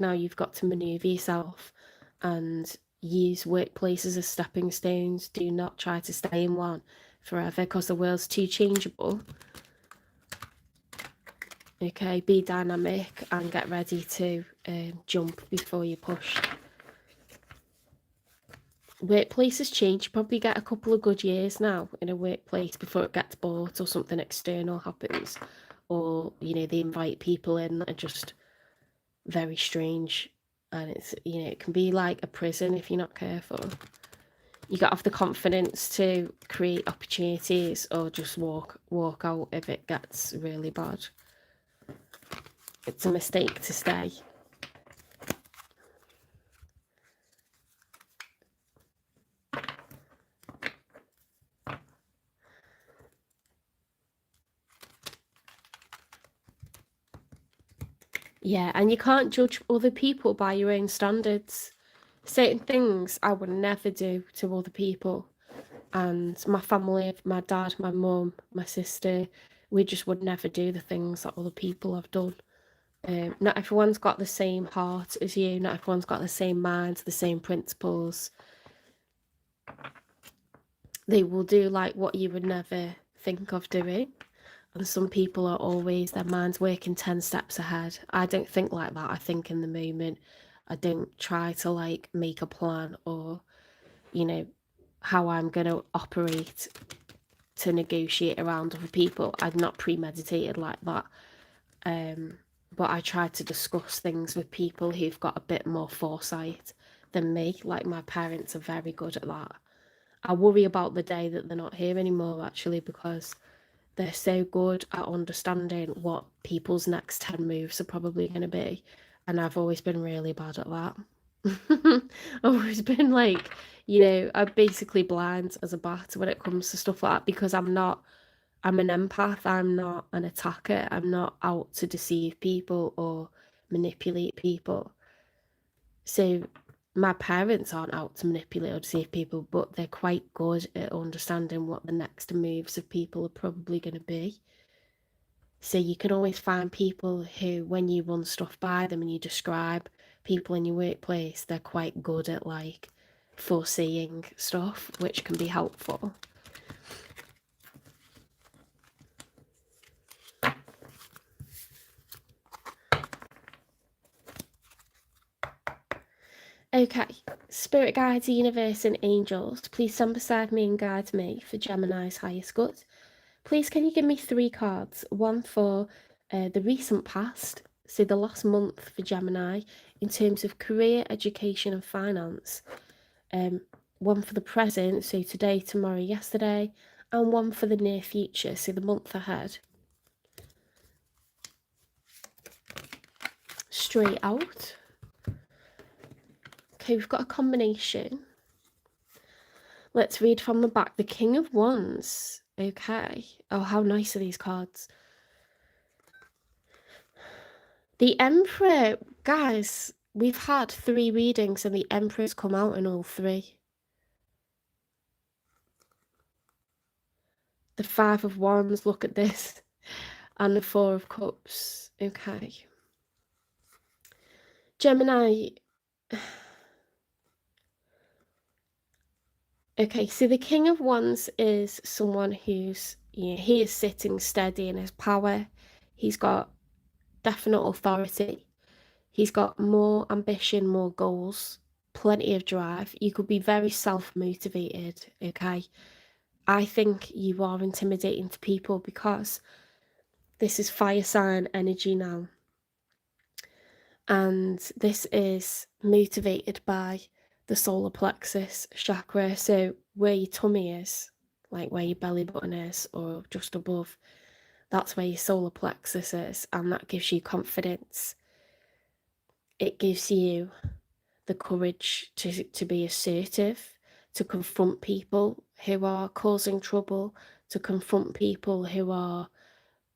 Now you've got to maneuver yourself and use workplaces as stepping stones. Do not try to stay in one forever because the world's too changeable. Okay, be dynamic and get ready to jump before you push. Workplaces change. You probably get a couple of good years now in a workplace before it gets bought or something external happens, or they invite people in that are just very strange, and it's it can be like a prison if you're not careful. You got to have the confidence to create opportunities or just walk out if it gets really bad. It's a mistake to stay. Yeah, and you can't judge other people by your own standards. Certain things I would never do to other people. And my family, my dad, my mum, my sister, we just would never do the things that other people have done. Not everyone's got the same heart as you. Not everyone's got the same mind, the same principles. They will do like what you would never think of doing. And some people are always, their mind's working 10 steps ahead. I don't think like that. I think in the moment. I don't try to like make a plan or, how I'm going to operate to negotiate around other people. I'm not premeditated like that. But I try to discuss things with people who've got a bit more foresight than me. Like my parents are very good at that. I worry about the day that they're not here anymore, actually, because they're so good at understanding what people's next 10 moves are probably going to be. And I've always been really bad at that. I've always been like, I'm basically blind as a bat when it comes to stuff like that because I'm an empath. I'm not an attacker. I'm not out to deceive people or manipulate people. So my parents aren't out to manipulate or deceive people, but they're quite good at understanding what the next moves of people are probably going to be. So you can always find people who, when you run stuff by them and you describe people in your workplace, they're quite good at like foreseeing stuff, which can be helpful. Okay, spirit guides, universe, and angels, please stand beside me and guide me for Gemini's highest good. Please, can you give me 3 cards? One for the recent past, so the last month for Gemini, in terms of career, education, and finance. One for the present, so today, tomorrow, yesterday, and one for the near future, so the month ahead. Straight out. Okay, we've got a combination. Let's read from the back. The King of Wands. Okay. Oh, how nice are these cards? The Emperor. Guys, we've had 3 readings and the Emperor's come out in all 3. The 5 of Wands, look at this. And the 4 of Cups. Okay. Gemini. Okay, so the King of Wands is someone who's, he is sitting steady in his power. He's got definite authority. He's got more ambition, more goals, plenty of drive. You could be very self-motivated, okay? I think you are intimidating to people because this is fire sign energy now. And this is motivated by the solar plexus chakra, so where your tummy is, like where your belly button is or just above, that's where your solar plexus is, and that gives you confidence. It gives you the courage to be assertive, to confront people who are causing trouble, to confront people who are,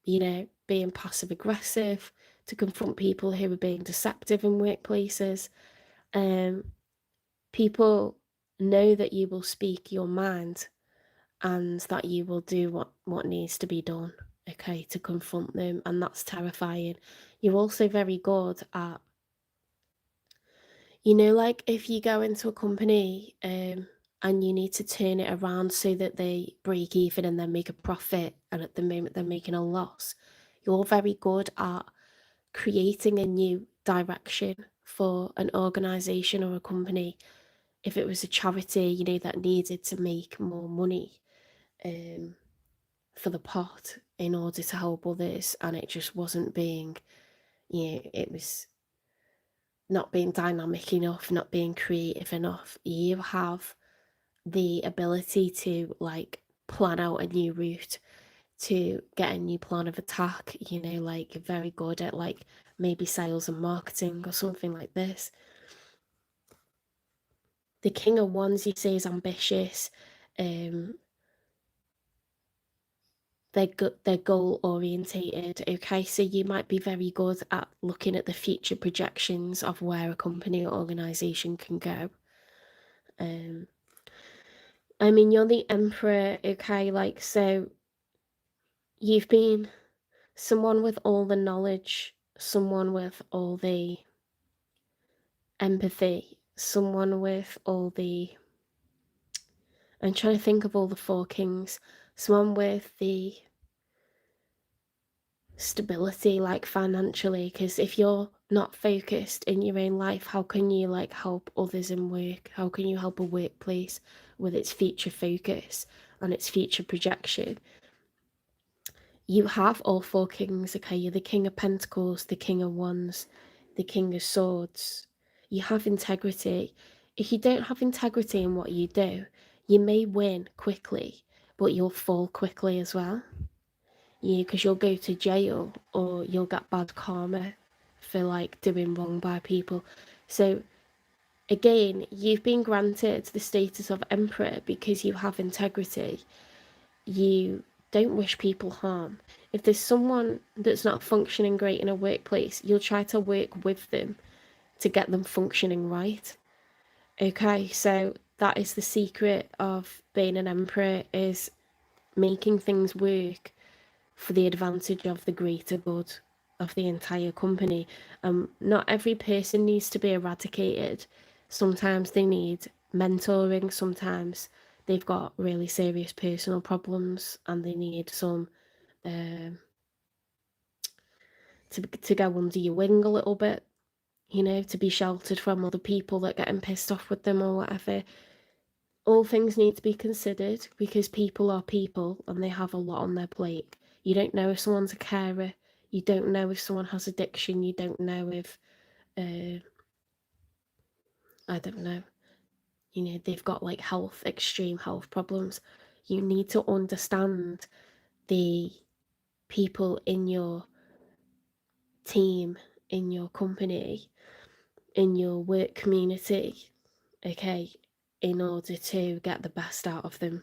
being passive aggressive, to confront people who are being deceptive in workplaces. People know that you will speak your mind and that you will do what needs to be done, okay, to confront them, and that's terrifying. You're also very good at You know, like if you go into a company and you need to turn it around so that they break even and then make a profit, and at the moment they're making a loss, you're very good at creating a new direction for an organization or a company. If it was a charity, you know, that needed to make more money um, for the pot in order to help others, and it just wasn't being, you know, it was not being dynamic enough, not being creative enough, you have the ability to like plan out a new route, to get a new plan of attack, you know, like you're very good at like maybe sales and marketing or something like this. The King of Wands, you say, is ambitious. They're goal orientated. Okay, so you might be very good at looking at the future projections of where a company or organization can go. I mean, you're the Emperor. Okay, like, so you've been someone with all the knowledge, someone with all the empathy, someone with all the, I'm trying to think of all the four kings, someone with the stability, like financially, because if you're not focused in your own life, how can you like help others in work? How can you help a workplace with its future focus and its future projection? You have all four kings, okay? You're the King of Pentacles, the King of Wands, the King of Swords. You have integrity. If you don't have integrity in what you do, you may win quickly, but you'll fall quickly as well. Yeah, because you'll go to jail or you'll get bad karma for like doing wrong by people. So again, you've been granted the status of Emperor because you have integrity. You don't wish people harm. If there's someone that's not functioning great in a workplace, you'll try to work with them to get them functioning right. Okay, so that is the secret of being an emperor, is making things work for the advantage of the greater good of the entire company. Not every person needs to be eradicated. Sometimes they need mentoring, sometimes they've got really serious personal problems and they need some to go under your wing a little bit, you know, to be sheltered from other people that getting pissed off with them or whatever. All things need to be considered because people are people and they have a lot on their plate. You don't know if someone's a carer. You don't know if someone has addiction. You don't know if, I don't know, you know, they've got like extreme health problems. You need to understand the people in your team, in your company, in your work community, okay, in order to get the best out of them.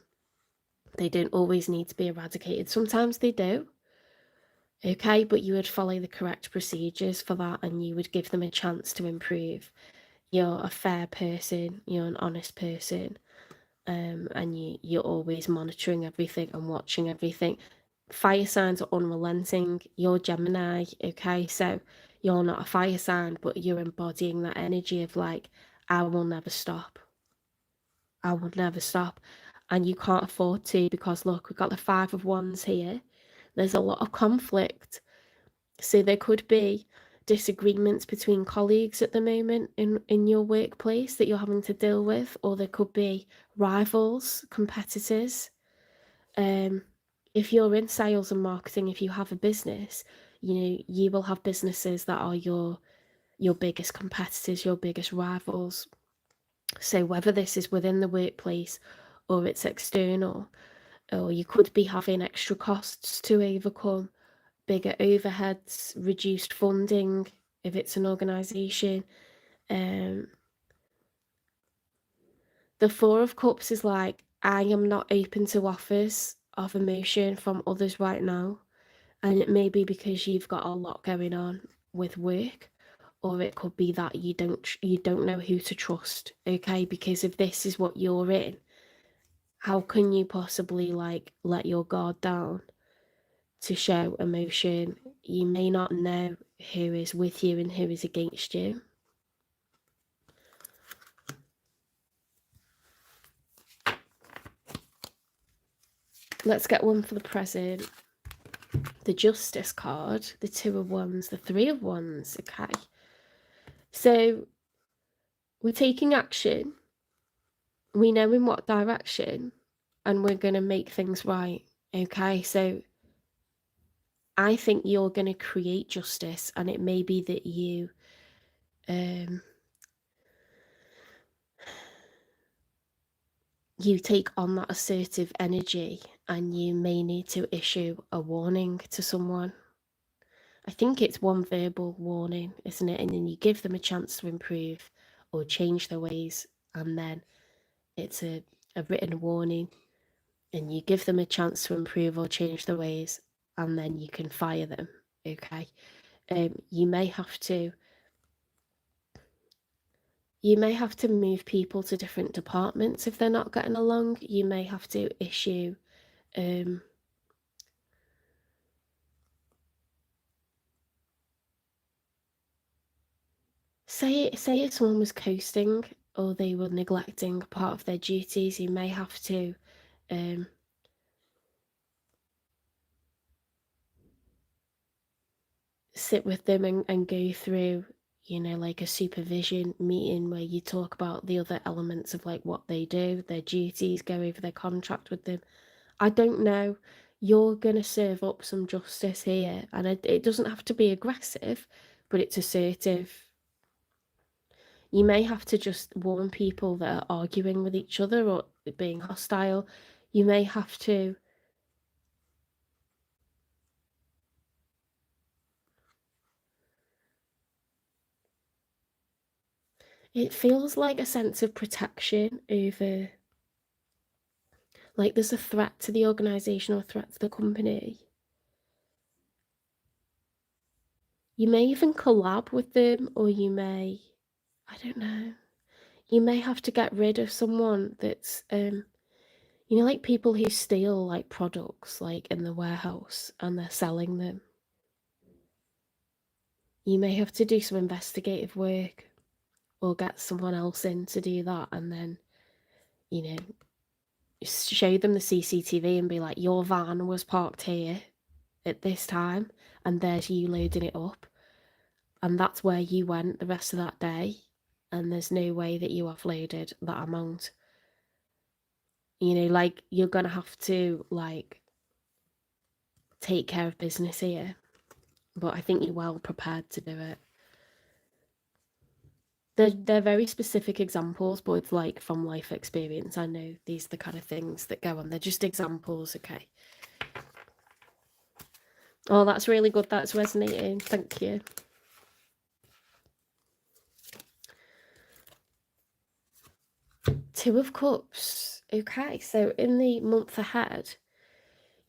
They don't always need to be eradicated. Sometimes they do, okay, but you would follow the correct procedures for that and you would give them a chance to improve. You're a fair person, you're an honest person, and you're always monitoring everything and watching everything. Fire signs are unrelenting. You're Gemini, okay, so you're not a fire sign, but you're embodying that energy of like, I will never stop. I will never stop. And you can't afford to, because look, we've got the Five of Wands here. There's a lot of conflict. So there could be disagreements between colleagues at the moment in your workplace that you're having to deal with, or there could be rivals, competitors. If you're in sales and marketing, if you have a business, you know, you will have businesses that are your biggest competitors, your biggest rivals. So whether this is within the workplace or it's external, or you could be having extra costs to overcome, bigger overheads, reduced funding if it's an organisation. The Four of Cups is like, I am not open to offers of emotion from others right now. And it may be because you've got a lot going on with work, or it could be that you don't know who to trust, okay? Because if this is what you're in, how can you possibly like let your guard down to show emotion? You may not know who is with you and who is against you. let's get one for the present. The Justice card, the Two of Wands, the Three of Wands. Okay. So we're taking action. We know in what direction, and we're going to make things right. Okay. So I think you're going to create justice, and it may be that you you take on that assertive energy, and you may need to issue a warning to someone. I think it's one verbal warning, isn't it? And then you give them a chance to improve or change their ways, and then it's a written warning, and you give them a chance to improve or change their ways, and then you can fire them. Okay. You may have to move people to different departments if they're not getting along. You may have to issue say if someone was coasting or they were neglecting part of their duties, you may have to sit with them and go through, like a supervision meeting where you talk about the other elements of like what they do, their duties, go over their contract with them. I don't know. You're going to serve up some justice here, and it doesn't have to be aggressive, but it's assertive. You may have to just warn people that are arguing with each other or being hostile. You may have to it feels like a sense of protection over, like there's a threat to the organisation or a threat to the company. You may even collab with them, or you may, I don't know, you may have to get rid of someone that's, like people who steal like products like in the warehouse and they're selling them. You may have to do some investigative work or get someone else in to do that, and then, show them the CCTV and be like, your van was parked here at this time, and there's you loading it up, and that's where you went the rest of that day, and there's no way that you offloaded that amount. Like you're gonna have to like take care of business here, but I think you're well prepared to do it. They're very specific examples, but it's like from life experience. I know these are the kind of things that go on. They're just examples, okay? Oh, that's really good. That's resonating. Thank you. Two of Cups. Okay, so in the month ahead,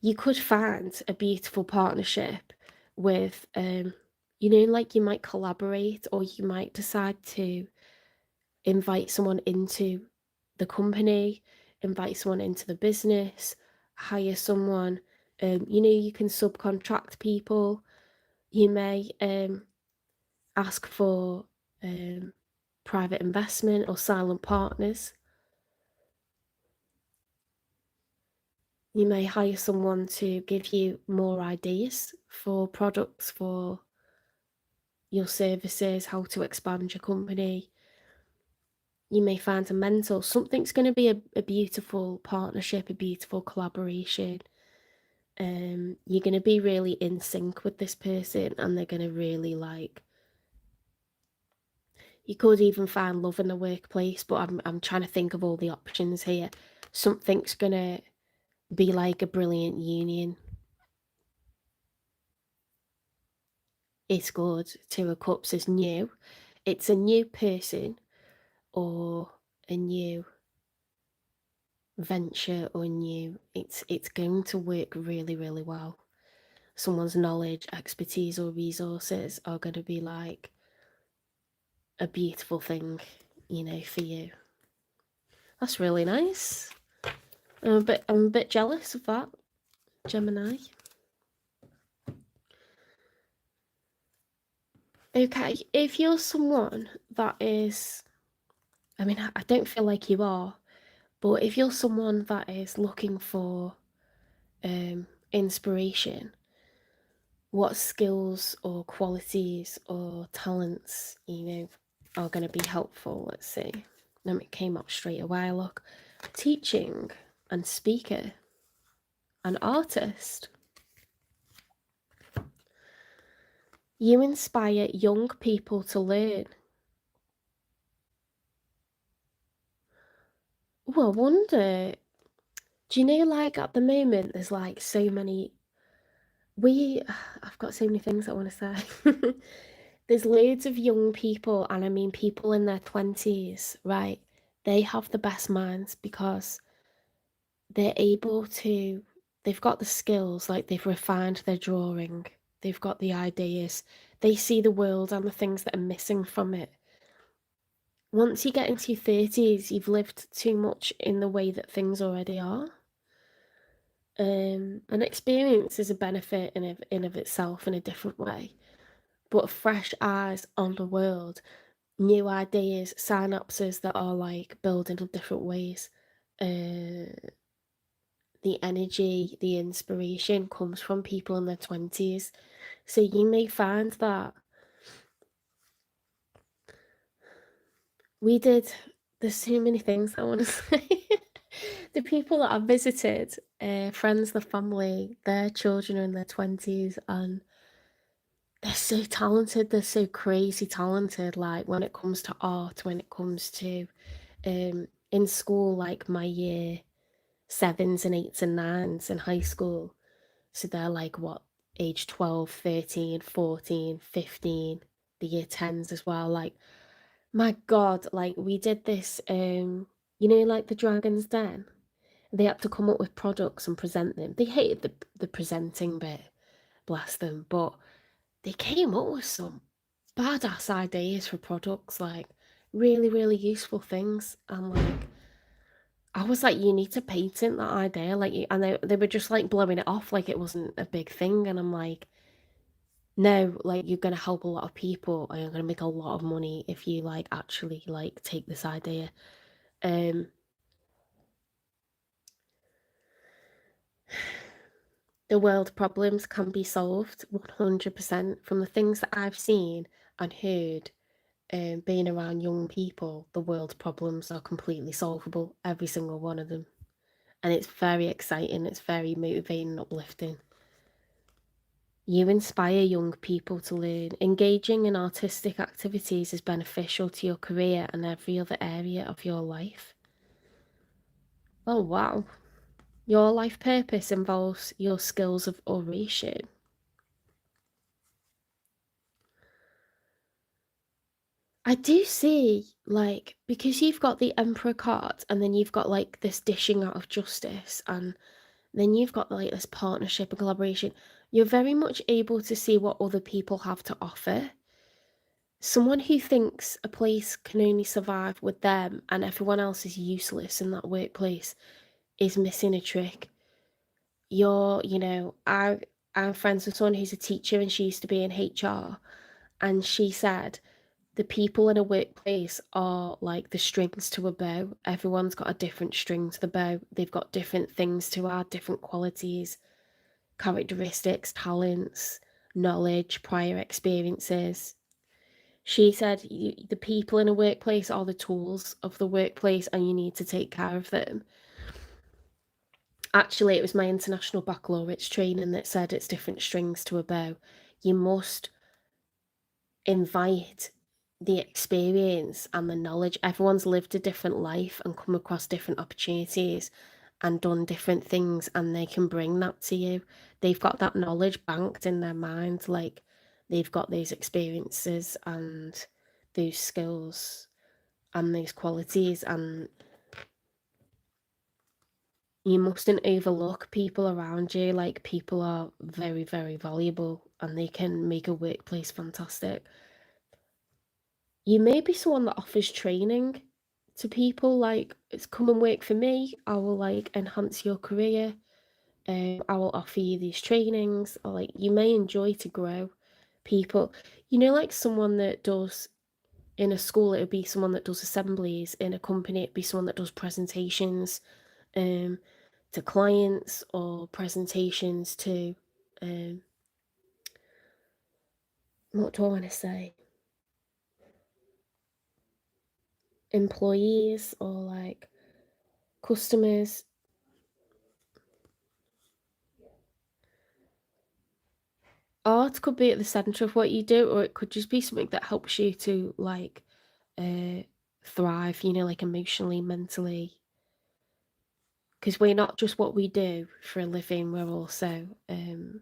you could find a beautiful partnership with, like you might collaborate, or you might decide to invite someone into the company, invite someone into the business, hire someone. You can subcontract people. You may ask for private investment or silent partners. You may hire someone to give you more ideas for products, for your services, how to expand your company. You may find a mentor. Something's going to be a beautiful partnership, a beautiful collaboration. You're going to be really in sync with this person, and they're going to really like. You could even find love in the workplace, but I'm trying to think of all the options here. Something's going to be like a brilliant union. It's good. Two of Cups is new. It's a new person or a new venture or new. It's going to work really, really well. Someone's knowledge, expertise, or resources are going to be like a beautiful thing, for you. That's really nice. I'm a bit jealous of that, Gemini. Okay, if you're someone that is, I don't feel like you are, but if you're someone that is looking for inspiration, what skills or qualities or talents, are going to be helpful. Let's see. It came up straight away. Look, teaching and speaker, an artist. You inspire young people to learn. Well, I wonder, do you know, like at the moment, there's like so many, I've got so many things I want to say. There's loads of young people, and I mean people in their 20s, right? They have the best minds because they're able to, they've got the skills, like they've refined their drawing, they've got the ideas, they see the world and the things that are missing from it. Once you get into your 30s, you've lived too much in the way that things already are. An experience is a benefit in of itself in a different way, but fresh eyes on the world, new ideas, synapses that are like building in different ways. The energy, the inspiration comes from people in their 20s. So you may find that there's so many things I want to say. The people that I've visited, friends, the family, their children are in their 20s, and they're so talented. They're so crazy talented. Like when it comes to art, when it comes to in school, like my year 7s and 8s and 9s in high school. So they're like what, age 12, 13, 14, 15, the year 10s as well. Like, my God, like we did this, like the Dragon's Den. They had to come up with products and present them. They hated the presenting bit, bless them, but they came up with some badass ideas for products, like really, really useful things. And like, I was like, you need to patent that idea, like, and they were just like blowing it off like it wasn't a big thing. And I'm like, no, like you're gonna help a lot of people and you're gonna make a lot of money if you like actually like take this idea. Um, the world problems can be solved 100% from the things that I've seen and heard. Being around young people, the world's problems are completely solvable, every single one of them. And it's very exciting, it's very motivating and uplifting. You inspire young people to learn. Engaging in artistic activities is beneficial to your career and every other area of your life. Oh, wow. Your life purpose involves your skills of oration. I do see, like, because you've got the Emperor card and then you've got like this dishing out of justice and then you've got like this partnership and collaboration, you're very much able to see what other people have to offer. Someone who thinks a place can only survive with them and everyone else is useless in that workplace is missing a trick. I'm friends with someone who's a teacher and she used to be in HR, and she said the people in a workplace are like the strings to a bow. Everyone's got a different string to the bow. They've got different things to add, different qualities, characteristics, talents, knowledge, prior experiences. She said the people in a workplace are the tools of the workplace and you need to take care of them. Actually, it was my international baccalaureate training that said it's different strings to a bow. You must invite the experience and the knowledge. Everyone's lived a different life and come across different opportunities and done different things, and they can bring that to you. They've got that knowledge banked in their mind, like they've got those experiences and those skills and those qualities, and you mustn't overlook people around you. Like, people are very, very valuable and they can make a workplace fantastic. You may be someone that offers training to people, like, it's come and work for me, I will like enhance your career, I will offer you these trainings, or like you may enjoy to grow people. Like someone that does, in a school it would be someone that does assemblies, in a company it'd be someone that does presentations, um clients or presentations to, what do I want to say? Employees or like customers. Art could be at the center of what you do, or it could just be something that helps you to like thrive, like emotionally, mentally. Because we're not just what we do for a living, we're also the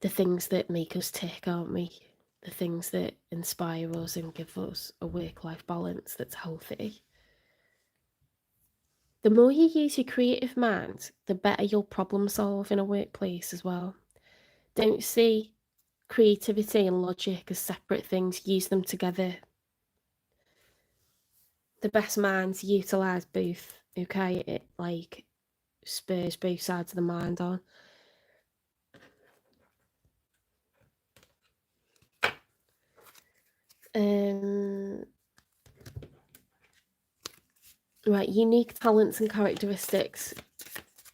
things that make us tick, aren't we? The things that inspire us and give us a work-life balance that's healthy. The more you use your creative mind, the better you'll problem solve in a workplace as well. Don't see creativity and logic as separate things, use them together. The best minds utilize both, okay? It like spurs both sides of the mind on. Right, unique talents and characteristics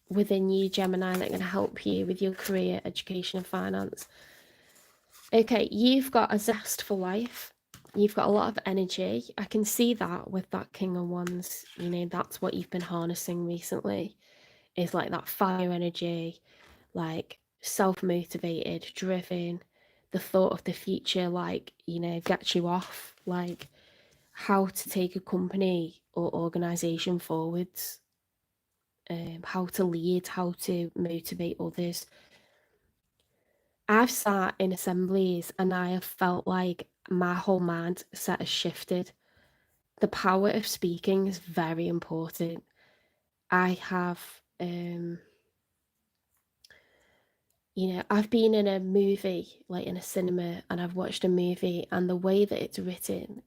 within you, Gemini, that are going to help you with your career, education, and finance. Okay, you've got a zest for life. You've got a lot of energy. I can see that with that King of Wands. That's what you've been harnessing recently, is like that fire energy, like self-motivated, driven, the thought of the future, like, gets you off, like how to take a company or organization forwards, how to lead, how to motivate others. I've sat in assemblies and I have felt like my whole mindset has shifted. The power of speaking is very important. I have, I've been in a movie, like in a cinema, and I've watched a movie, and the way that it's written,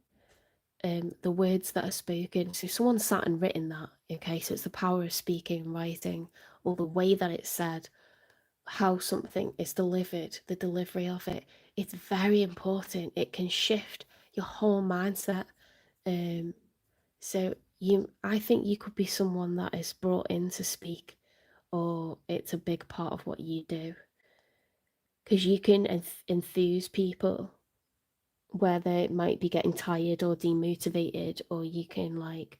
the words that are spoken, so someone sat and written that, okay, so it's the power of speaking and writing, or the way that it's said, how something is delivered, the delivery of it. It's very important. It can shift your whole mindset. So I think you could be someone that is brought in to speak, or it's a big part of what you do, because you can enthuse people where they might be getting tired or demotivated, or you can like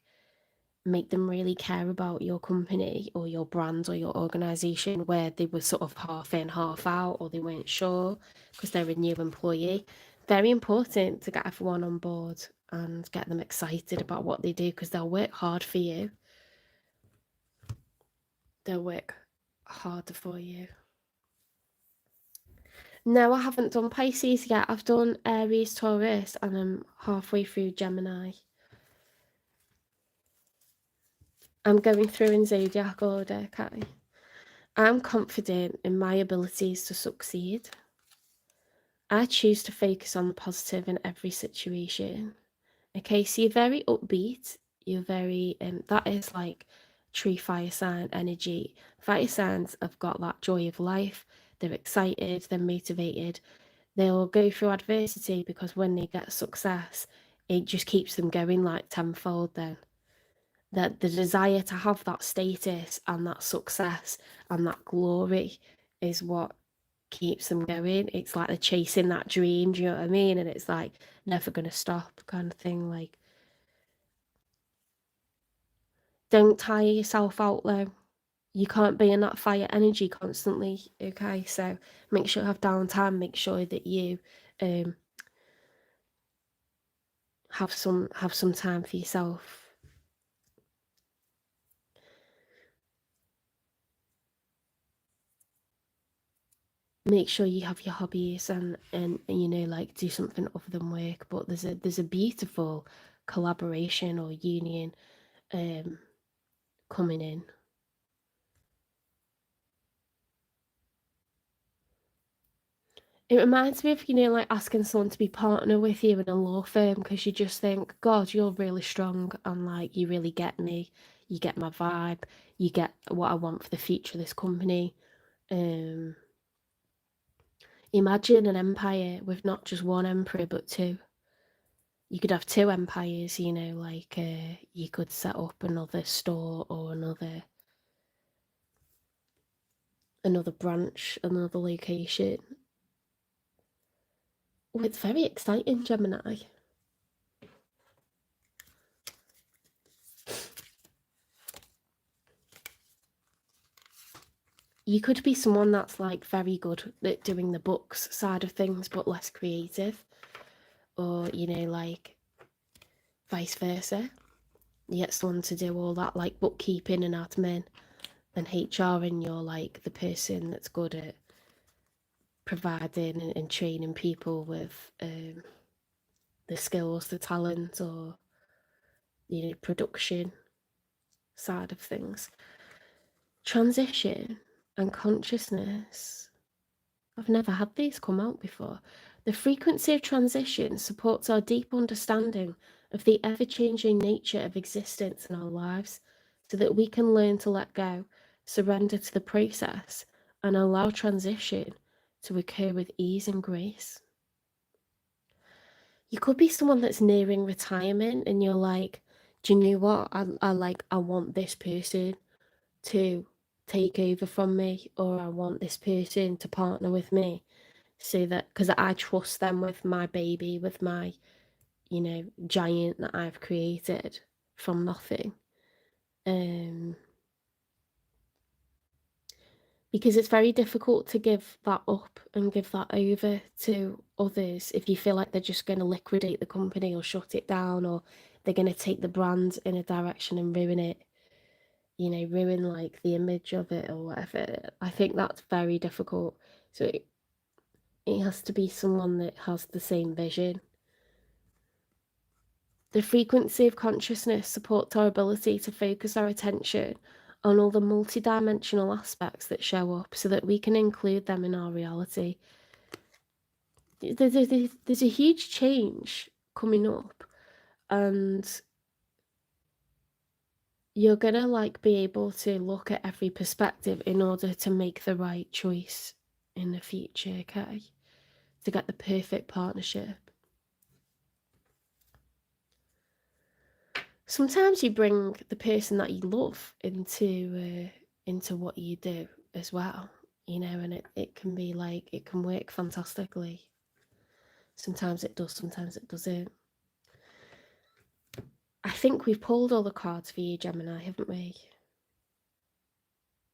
make them really care about your company or your brand or your organization where they were sort of half in, half out, or they weren't sure because they're a new employee. Very important to get everyone on board and get them excited about what they do, because they'll work hard for you. They'll work harder for you. No, I haven't done Pisces yet. I've done Aries, Taurus, and I'm halfway through Gemini. I'm going through in zodiac order, okay? I'm confident in my abilities to succeed. I choose to focus on the positive in every situation. Okay, so you're very upbeat. You're very, that is like true fire sign energy. Fire signs have got that joy of life. They're excited, they're motivated. They'll go through adversity because when they get success, it just keeps them going like tenfold then. That the desire to have that status and that success and that glory is what keeps them going. It's like they're chasing that dream, do you know what I mean? And it's like never gonna stop kind of thing. Like, don't tire yourself out though. You can't be in that fire energy constantly, okay? So make sure you have downtime, make sure that you have some time for yourself. Make sure you have your hobbies and like do something other than work. But there's a beautiful collaboration or union coming in. It reminds me of, like asking someone to be partner with you in a law firm, because you just think, God, you're really strong and like you really get me. You get my vibe. You get what I want for the future of this company. Imagine an empire with not just one emperor, but two. You could have two empires, like you could set up another store or another another branch, another location. Oh, it's very exciting, Gemini. You could be someone that's like very good at doing the books side of things, but less creative. Or, you know, like vice versa. You get someone to do all that like bookkeeping and admin and HR, and you're like the person that's good at providing and training people with the skills, the talent, or, you know, production side of things. Transition and consciousness. I've never had these come out before. The frequency of transition supports our deep understanding of the ever-changing nature of existence in our lives, so that we can learn to let go, surrender to the process, and allow transition to occur with ease and grace. You could be someone that's nearing retirement and you're like, do you know what? I want this person to take over from me, or I want this person to partner with me, so that, because I trust them with my baby, with my, you know, giant that I've created from nothing. Because it's very difficult to give that up and give that over to others if you feel like they're just going to liquidate the company or shut it down, or they're going to take the brand in a direction and ruin it, you know, ruin like the image of it or whatever. I think that's very difficult. So it has to be someone that has the same vision. The frequency of consciousness supports our ability to focus our attention on all the multidimensional aspects that show up, so that we can include them in our reality. There's a huge change coming up, and you're gonna like be able to look at every perspective in order to make the right choice in the future, okay? To get the perfect partnership. Sometimes you bring the person that you love into what you do as well, you know, and it can be like, it can work fantastically. Sometimes it does, sometimes it doesn't. I think we've pulled all the cards for you, Gemini, haven't we?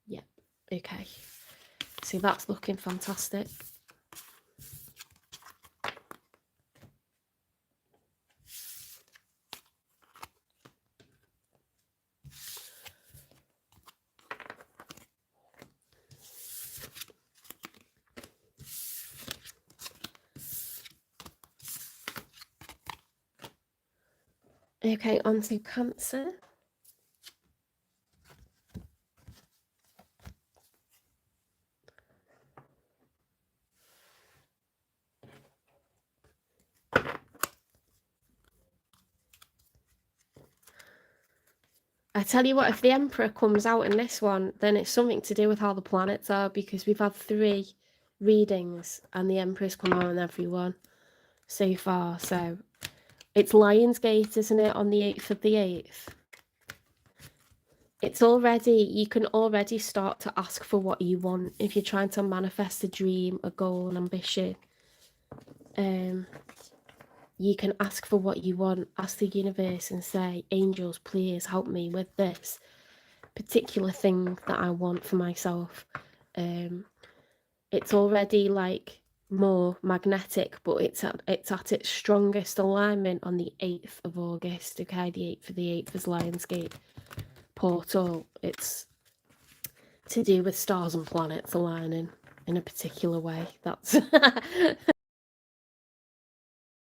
Yep. Okay. So that's looking fantastic. Okay, on to Cancer. I tell you what, if the Emperor comes out in this one, then it's something to do with how the planets are, because we've had 3 readings and the Emperor's come out in every one so far. So it's Lionsgate, isn't it, on the 8th of the 8th? It's already, you can already start to ask for what you want if you're trying to manifest a dream, a goal, an ambition. You can ask for what you want, ask the universe and say, angels, please help me with this particular thing that I want for myself. It's already like more magnetic, but it's at its strongest alignment on the 8th of August. Okay, the 8th of the 8th is Lionsgate portal. It's to do with stars and planets aligning in a particular way. That's